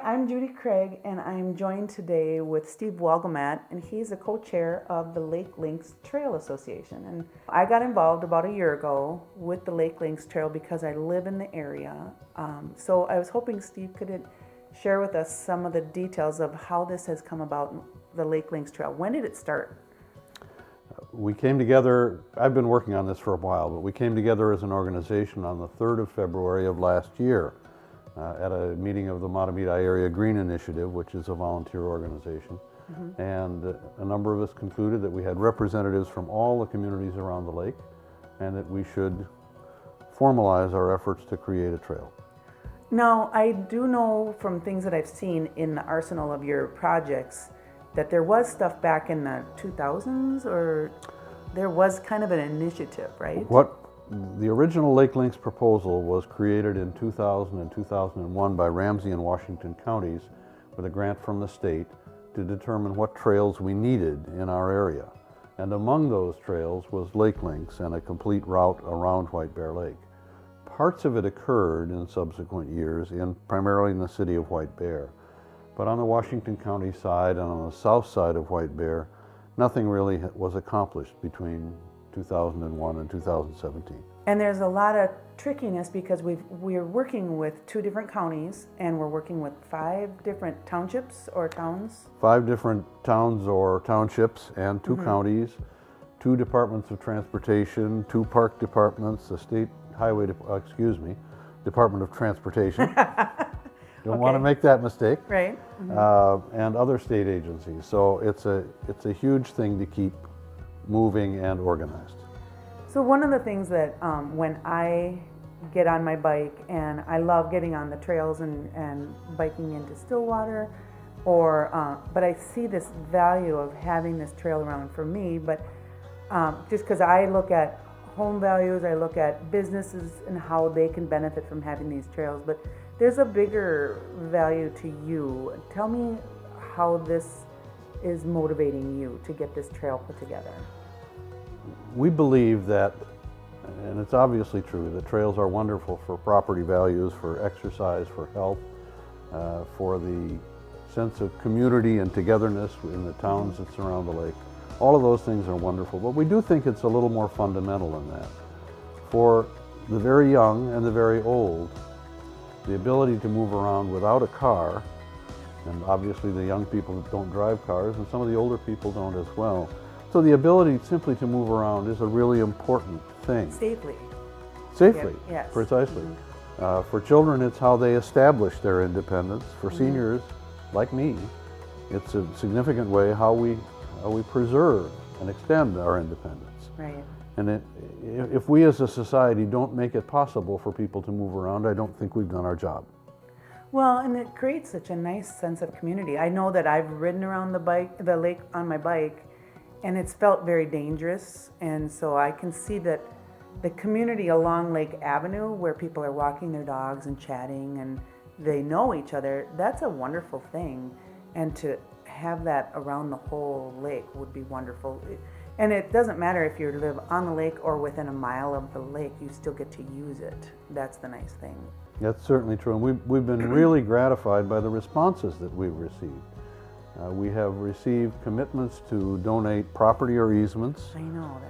I'm Judy Craig, and I'm joined today with Steve Walgamat, and he's the co-chair of the Lake Links Trail Association. And I got involved about a year ago with the Lake Links Trail because I live in the area. So I was hoping Steve could share with us some of the details of how this has come about, the Lake Links Trail. When did it start? We came together, I've been working on this for a while, but we came together as an organization on the 3rd of February of last year at a meeting of the Matamidi Area Green Initiative, which is a volunteer organization. And a number of us concluded that we had representatives from all the communities around the lake and that we should formalize our efforts to create a trail. Now, I do know from things that I've seen in the arsenal of your projects that there was stuff back in the 2000s, or there was kind of an initiative, right? The original Lake Links proposal was created in 2000 and 2001 by Ramsey and Washington counties with a grant from the state to determine what trails we needed in our area. And among those trails was Lake Links and a complete route around White Bear Lake. Parts of it occurred in subsequent years, primarily in the city of White Bear. But on the Washington County side and on the south side of White Bear, nothing really was accomplished between 2001 and 2017. And there's a lot of trickiness because we're working with 2 different counties, and we're working with 5 different townships or towns. 5 different towns or townships and 2 counties, 2 departments of transportation, 2 park departments, the state highway, Department of Transportation. Don't want to make that mistake. Right. And other state agencies. So it's a huge thing to keep moving and organized. So one of the things that when I get on my bike, and I love getting on the trails and biking into Stillwater, but I see this value of having this trail around for me, but just because I look at home values, I look at businesses and how they can benefit from having these trails, but there's a bigger value to you. Tell me how this is motivating you to get this trail put together. We believe that, and it's obviously true, that trails are wonderful for property values, for exercise, for health, for the sense of community and togetherness in the towns that surround the lake. All of those things are wonderful, but we do think it's a little more fundamental than that. For the very young and the very old, the ability to move around without a car, and obviously the young people don't drive cars, and some of the older people don't as well. So the ability simply to move around is a really important thing. Safely. Safely, Yes. precisely. For children, it's how they establish their independence. For seniors, like me, it's a significant way how we preserve and extend our independence. Right. And if we as a society don't make it possible for people to move around, I don't think we've done our job. Well, and it creates such a nice sense of community. I know that I've ridden around the lake on my bike, and it's felt very dangerous. And so I can see that the community along Lake Avenue, where people are walking their dogs and chatting and they know each other, that's a wonderful thing. And to have that around the whole lake would be wonderful. And it doesn't matter if you live on the lake or within a mile of the lake, you still get to use it. That's the nice thing. That's certainly true, and we've been really gratified by the responses that we've received. We have received commitments to donate property or easements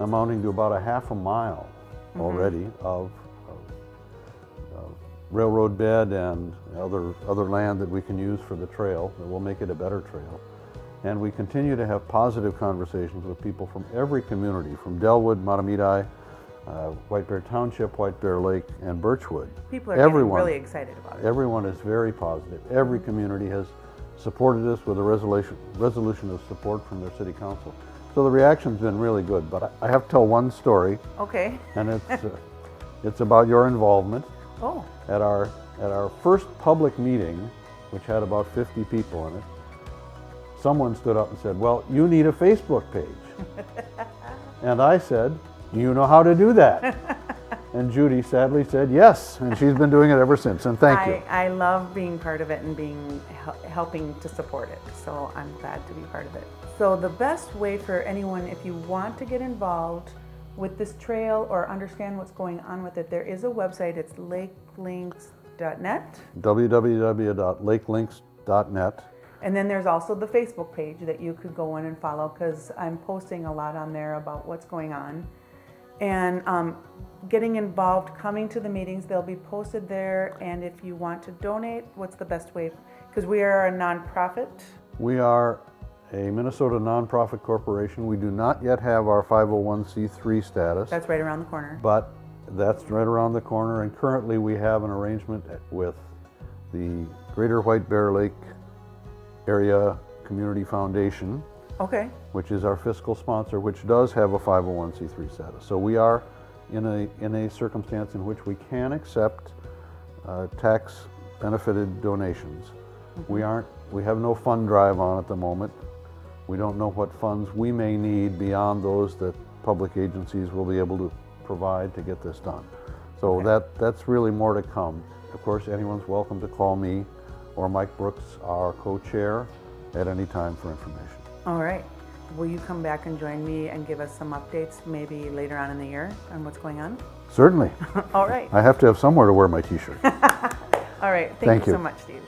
amounting to about a half a mile already of railroad bed and other land that we can use for the trail that will make it a better trail. And we continue to have positive conversations with people from every community, from Delwood, Matamidi, White Bear Township, White Bear Lake, and Birchwood. People are getting really excited about it. Everyone is very positive. Every community has supported us with a resolution of support from their city council. So the reaction's been really good, but I have to tell one story. Okay. And it's about your involvement. Oh. At our first public meeting, which had about 50 people in it, someone stood up and said, "Well, you need a Facebook page." And I said, "Do you know how to do that?" And Judy sadly said yes, and she's been doing it ever since, and thank you. I love being part of it and helping to support it, so I'm glad to be part of it. So the best way for anyone, if you want to get involved with this trail or understand what's going on with it, there is a website. It's lakelinks.net. www.lakelinks.net. www.freedomofthought.net. And then there's also the Facebook page that you could go in and follow, because I'm posting a lot on there about what's going on. And getting involved, coming to the meetings, they'll be posted there. And if you want to donate, what's the best way? Because we are a nonprofit. We are a Minnesota nonprofit corporation. We do not yet have our 501c3 status, That's right around the corner. but that's right around the corner. And currently we have an arrangement with the Greater White Bear Lake Area Community Foundation, Okay, which is our fiscal sponsor, which does have a 501c3 status. So we are in a circumstance in which we can accept tax benefited donations. We have no fund drive on at the moment. We don't know what funds we may need beyond those that public agencies will be able to provide to get this done. So Okay. that's really more to come. Of course, anyone's welcome to call me or Mike Brooks, our co-chair, at any time for information. all right. Will you come back and join me and give us some updates maybe later on in the year on what's going on? Certainly. All right, I have to have somewhere to wear my t-shirt. all right. Thank You you. so much, Steve.